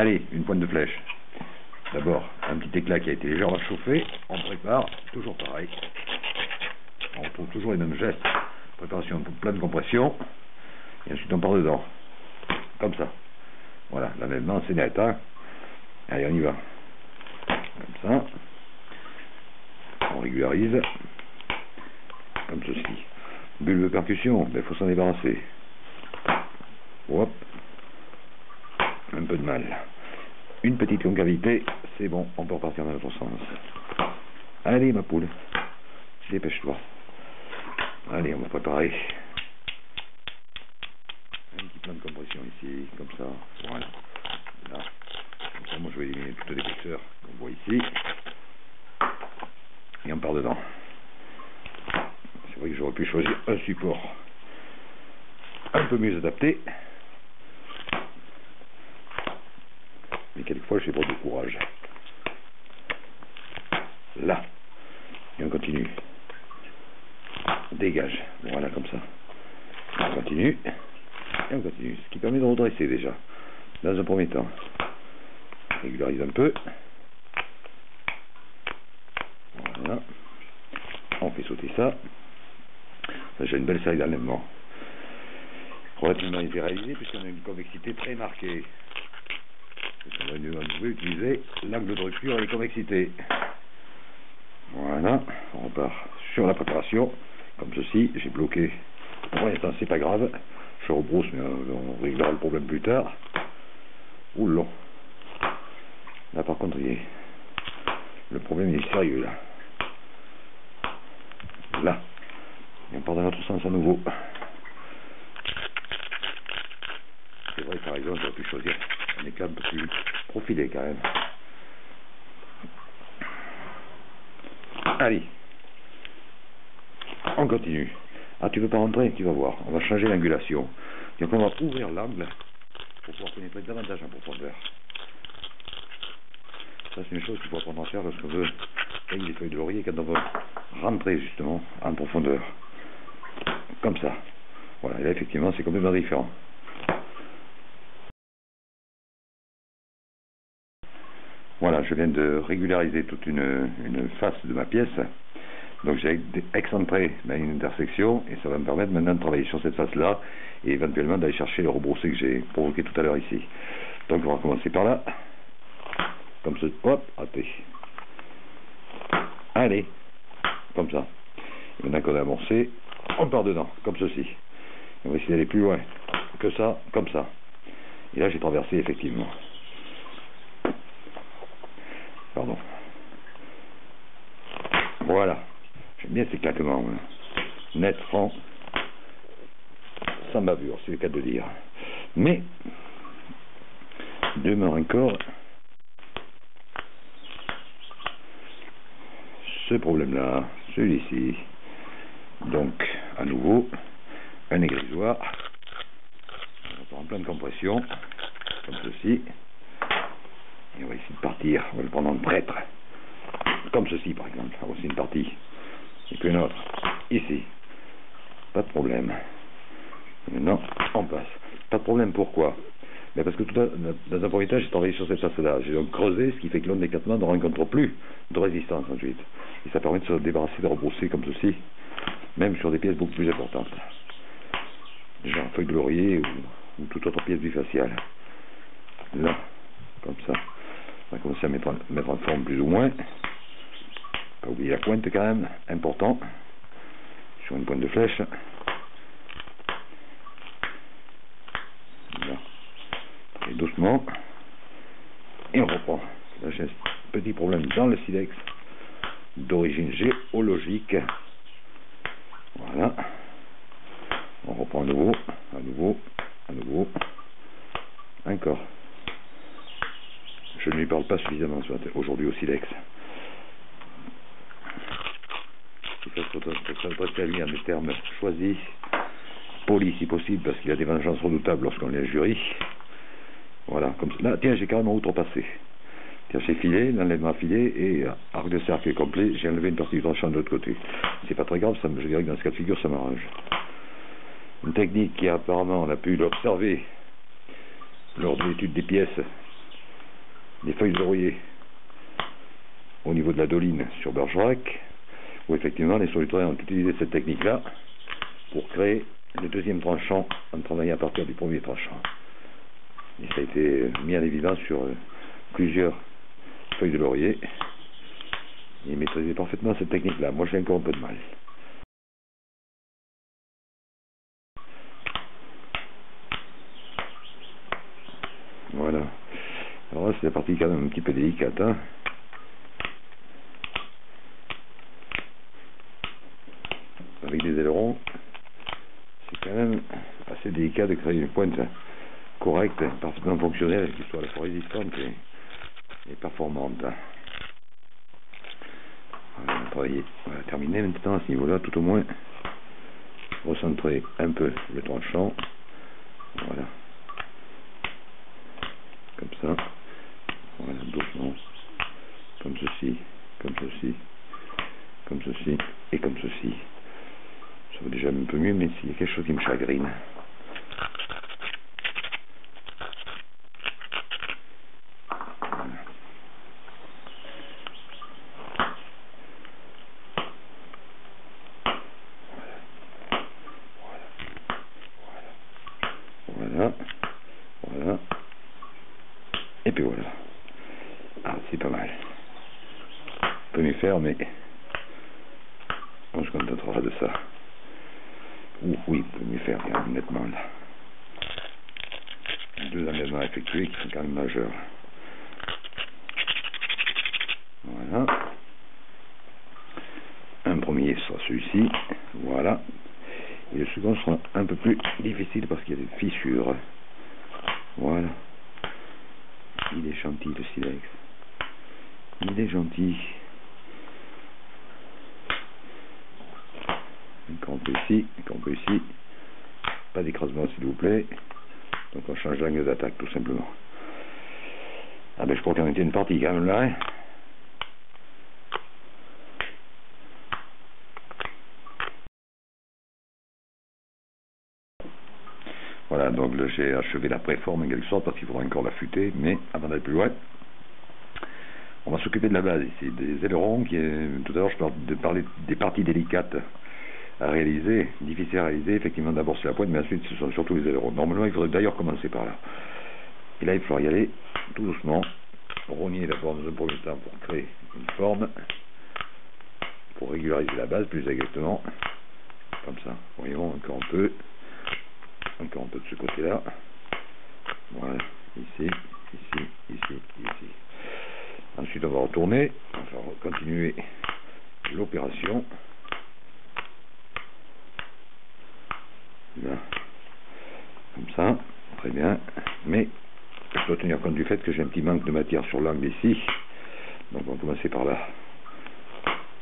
Allez, une pointe de flèche. D'abord, un petit éclat qui a été légèrement chauffé. On prépare, toujours pareil. On retrouve toujours les mêmes gestes. Préparation pour plein de compression. Et ensuite, on part dedans. Comme ça. Voilà, l'enlèvement, c'est net. Hein. Allez, on y va. Comme ça. On régularise. Comme ceci. Bulle de percussion, il faut s'en débarrasser. Hop. Un peu de mal. Une petite concavité, c'est bon, on peut repartir dans l'autre sens. Allez, ma poule, dépêche-toi. Allez, on va préparer un petit plan de compression ici, comme ça. Voilà. Là. Comme ça, moi, je vais éliminer toute l'épaisseur qu'on voit ici. Et on part dedans. C'est vrai que j'aurais pu choisir un support un peu mieux adapté. Mais quelquefois, je n'ai pas de courage. Là. Et on continue. On dégage. Voilà, comme ça. On continue. Et on continue. Ce qui permet de redresser déjà. Dans un premier temps. On régularise un peu. Voilà. On fait sauter ça. Ça, j'ai une belle série d'enlèvements. Relativement été réalisé puisqu'on a une convexité très marquée. On va utiliser l'angle de rupture et les convexités. Voilà, on repart sur la préparation, comme ceci. J'ai bloqué. Pour l'instant, c'est pas grave. Je rebrousse, mais on réglera le problème plus tard. Oulon. Là, par contre, le problème est sérieux, là. Là. Et on part dans l'autre sens à nouveau. C'est vrai que par exemple, j'aurais pu choisir un éclat un peu plus profilé quand même. Allez. On continue. Ah, tu veux pas rentrer? Tu vas voir. On va changer l'angulation. Donc on va ouvrir l'angle pour pouvoir pénétrer davantage en profondeur. Ça, c'est une chose qu'il faut apprendre à faire lorsqu'on veut tailler les feuilles de laurier quand on veut rentrer justement en profondeur. Comme ça. Voilà, et là effectivement c'est complètement différent. Voilà, je viens de régulariser toute une face de ma pièce. Donc j'ai excentré une intersection et ça va me permettre maintenant de travailler sur cette face-là et éventuellement d'aller chercher le rebroussé que j'ai provoqué tout à l'heure ici. Donc on va commencer par là. Comme ça, hop, raté. Allez, comme ça. Et maintenant qu'on a amorcé, on part dedans, comme ceci. On va essayer d'aller plus loin que ça, comme ça. Et là j'ai traversé effectivement. Pardon. Voilà. J'aime bien ces claquements. Net, franc, sans bavure, c'est le cas de le dire. Mais, demeure encore ce problème-là, celui-ci. Donc, à nouveau, un égrisoir. On va en pleine compression, comme ceci. Et on va essayer de partir, on va le prendre en prêtre. Comme ceci, par exemple. Alors, c'est une partie. Et puis une autre. Ici. Pas de problème. Et maintenant, on passe. Pas de problème, pourquoi? Mais parce que dans un premier temps, j'ai travaillé sur cette face-là. J'ai donc creusé, ce qui fait que l'onde d'éclatement ne rencontre plus de résistance ensuite. Et ça permet de se débarrasser, de rebrousser comme ceci, même sur des pièces beaucoup plus importantes. Genre feuille de laurier ou toute autre pièce bifaciale. Là, comme ça. On va commencer à mettre en forme plus ou moins. Pas oublier la pointe quand même, important. Sur une pointe de flèche. Là. Et doucement. Et on reprend. Là j'ai un petit problème dans le silex d'origine géologique. Voilà. On reprend à nouveau, à nouveau, à nouveau. Encore. Je ne lui parle pas suffisamment aujourd'hui au silex. Il faut s'adresser à lui en des termes choisis, polis si possible, parce qu'il a des vengeances redoutables lorsqu'on est jury. Voilà, comme ça. Là, tiens, j'ai carrément outrepassé. Tiens, j'ai filé, l'enlèvement filé, et arc de cercle complet, j'ai enlevé une partie du tranchant de l'autre côté. C'est pas très grave, ça, je dirais que dans ce cas de figure, ça m'arrange. Une technique qui apparemment, on a pu l'observer lors de l'étude des pièces des feuilles de laurier au niveau de la doline sur Bergerac, où effectivement les solutaires ont utilisé cette technique-là pour créer le deuxième tranchant en travaillant à partir du premier tranchant. Et ça a été mis en évidence sur plusieurs feuilles de laurier. Ils maîtrisaient parfaitement cette technique-là. Moi, j'ai encore un peu de mal. Voilà. Alors là, c'est la partie quand même un petit peu délicate, hein. Avec des ailerons, c'est quand même assez délicat de créer une pointe correcte, parfaitement fonctionnelle, qui soit à la fois résistante et performante. On va terminer maintenant à ce niveau-là, tout au moins. Recentrer un peu le tranchant. Voilà. Comme ça. Voilà, doucement. Comme ceci, comme ceci, comme ceci, et comme ceci. Ça va déjà un peu mieux, mais s'il y a quelque chose qui me chagrine. Voilà, voilà, et puis voilà. Ah, c'est pas mal. On peut mieux faire, mais on se contentera de ça. Oui, on peut mieux faire, quand même, nettement, là. Deux enlèvements effectués qui sont quand même majeurs. Voilà. Un premier sera celui-ci. Voilà. Et le second sera un peu plus difficile parce qu'il y a des fissures. Voilà. Il est gentil, le silex. Il est gentil. Encore un peu ici, encore un peu ici. Pas d'écrasement, s'il vous plaît. Donc on change l'angle d'attaque, tout simplement. Ah ben je crois qu'on était une partie quand même là, hein. Voilà, donc j'ai achevé la préforme en quelque sorte parce qu'il faudra encore l'affûter, mais avant d'aller plus loin, on va s'occuper de la base ici, des ailerons. Tout à l'heure je parlais des parties délicates à réaliser, difficiles à réaliser. Effectivement, d'abord c'est la pointe, mais ensuite ce sont surtout les ailerons. Normalement, il faudrait d'ailleurs commencer par là. Et là, il faudra y aller tout doucement, rogner d'abord dans un premier temps pour créer une forme, pour régulariser la base plus exactement, comme ça. Voyons, encore un peu de ce côté-là. Voilà, ici, ici, ici, ici. Ensuite, on va retourner, on va continuer l'opération. Là, comme ça, très bien. Mais je dois tenir compte du fait que j'ai un petit manque de matière sur l'angle ici. Donc on va commencer par là.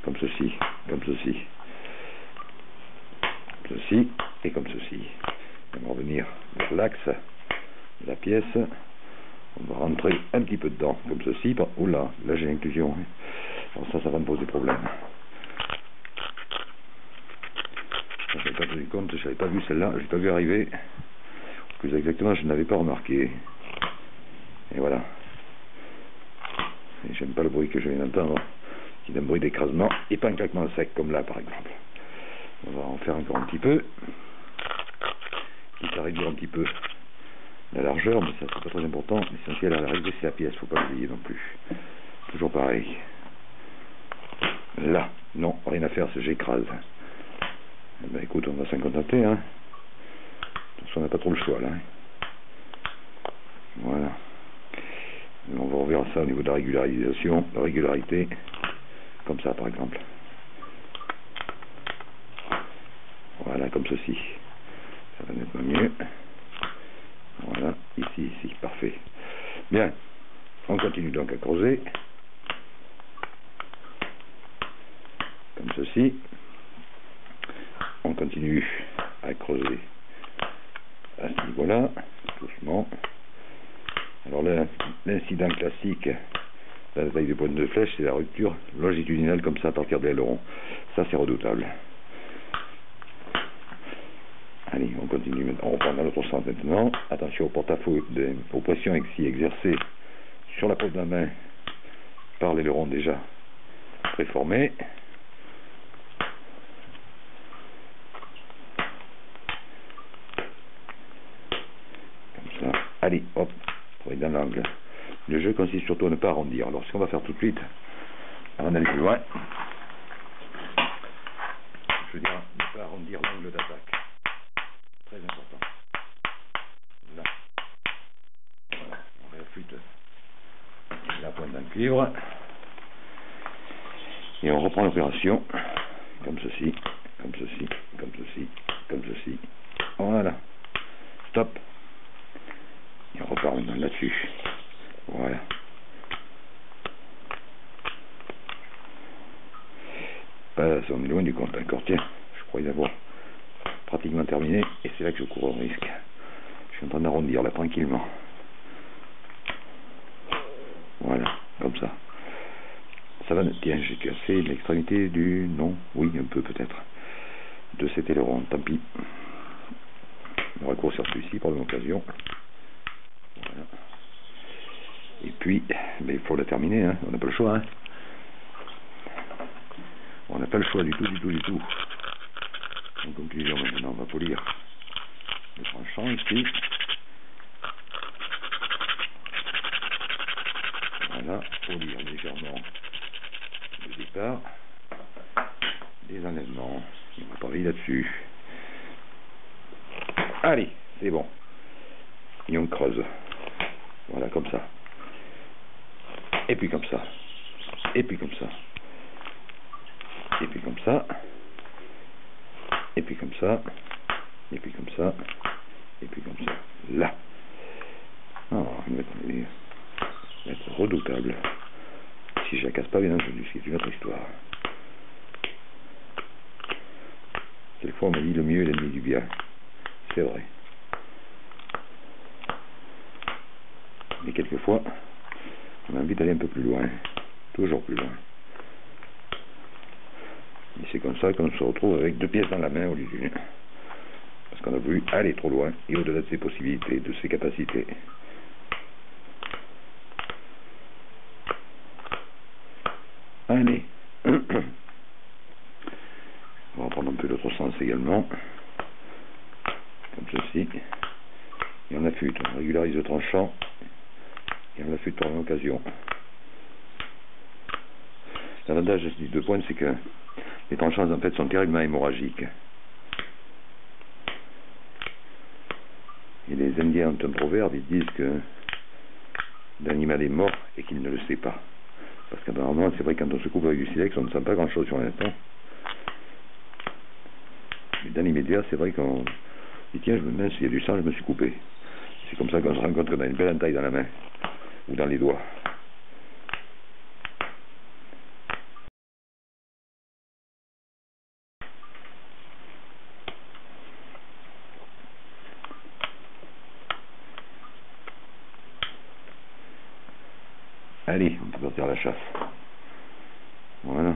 Comme ceci, comme ceci. Comme ceci et comme ceci. On va revenir vers l'axe de la pièce. On va rentrer un petit peu dedans, comme ceci. Oula, là j'ai l'inclusion. Alors ça va me poser problème. Je n'avais pas tenu compte, je n'avais pas vu celle-là, je n'ai pas vu arriver. Plus exactement, je ne l'avais pas remarqué. Et voilà. Et j'aime pas le bruit que je viens d'entendre, qui est un bruit d'écrasement et pas un claquement sec comme là par exemple. On va en faire encore un petit peu. Quitte à réduire un petit peu la largeur, mais ça c'est pas très important. L'essentiel à l'arrivée c'est la pièce, faut pas l'oublier non plus. Toujours pareil. Là, non, rien à faire, j'écrase. Eh ben écoute, on va s'en contenter, hein. De toute façon, on n'a pas trop le choix là. Hein. Voilà. On va revoir ça au niveau de la régularisation, la régularité, comme ça par exemple. Voilà, comme ceci. Ça va nettement mieux. Voilà, ici, ici, parfait. Bien, on continue donc à creuser. Comme ceci. On continue à creuser à ce niveau-là, doucement. Alors là, l'incident classique de la taille de pointe de flèche, c'est la rupture longitudinale comme ça à partir de l'aileron. Ça, c'est redoutable. Allez, on continue maintenant. On reprend dans l'autre sens maintenant. Attention au porte-à-faux, aux pressions ici exercées sur la pose de la main par l'aileron déjà préformé. Comme ça. Allez, hop, pour être dans l'angle. Le jeu consiste surtout à ne pas arrondir. Alors, ce qu'on va faire tout de suite, avant d'aller plus loin, je veux dire, ne pas arrondir l'angle d'attaque. Très important. Là. Voilà, on réaffûte la pointe d'un cuivre. Et on reprend l'opération, comme ceci, comme ceci, comme ceci, comme ceci. Voilà. Stop. Et on repart maintenant là-dessus. Voilà. On est loin du compte encore. Tiens, je crois y avoir pratiquement terminé. Et c'est là que je cours au risque. Je suis en train d'arrondir là tranquillement. Voilà, comme ça. Ça va, tiens, j'ai cassé l'extrémité du... Non, oui, un peu peut-être. De cet aileron, tant pis. On va raccourcir celui-ci pour l'occasion. Voilà. Et puis, mais il faut la terminer, hein. On n'a pas le choix, hein. On n'a pas le choix du tout. En conclusion, maintenant, on va polir le tranchant ici. Voilà, polir légèrement le départ. Des enlèvements. On va pas vite là-dessus. Allez, c'est bon. Et on creuse. Voilà, comme ça. Et puis comme ça. Et puis comme ça. Et puis comme ça. Et puis comme ça. Et puis comme ça. Et puis comme ça. Là. Oh, il va être redoutable. Si je la casse pas, bien entendu, c'est une autre histoire. Quelquefois, on m'a dit le mieux est l'ennemi du bien. C'est vrai. Mais quelquefois, on a envie d'aller un peu plus loin. Toujours plus loin. Et c'est comme ça qu'on se retrouve avec 2 pièces dans la main au lieu d'une. Parce qu'on a voulu aller trop loin et au-delà de ses possibilités, de ses capacités. Allez. On va prendre un peu l'autre sens également. Comme ceci. Et on affûte. On régularise le tranchant. Et on l'affûte pour l'occasion. L'avantage de ces 2 pointes, c'est que les tranchants en fait sont terriblement hémorragiques. Et les Indiens ont un proverbe, ils disent que l'animal est mort et qu'il ne le sait pas. Parce qu'apparemment, c'est vrai que quand on se coupe avec du silex, on ne sent pas grand chose sur l'instant. Mais dans l'immédiat, c'est vrai qu'on dit tiens, je me demande s'il y a du sang, je me suis coupé. C'est comme ça qu'on se rend compte qu'on a une belle entaille dans la main ou dans les doigts. Allez, on peut partir à la chasse. Voilà.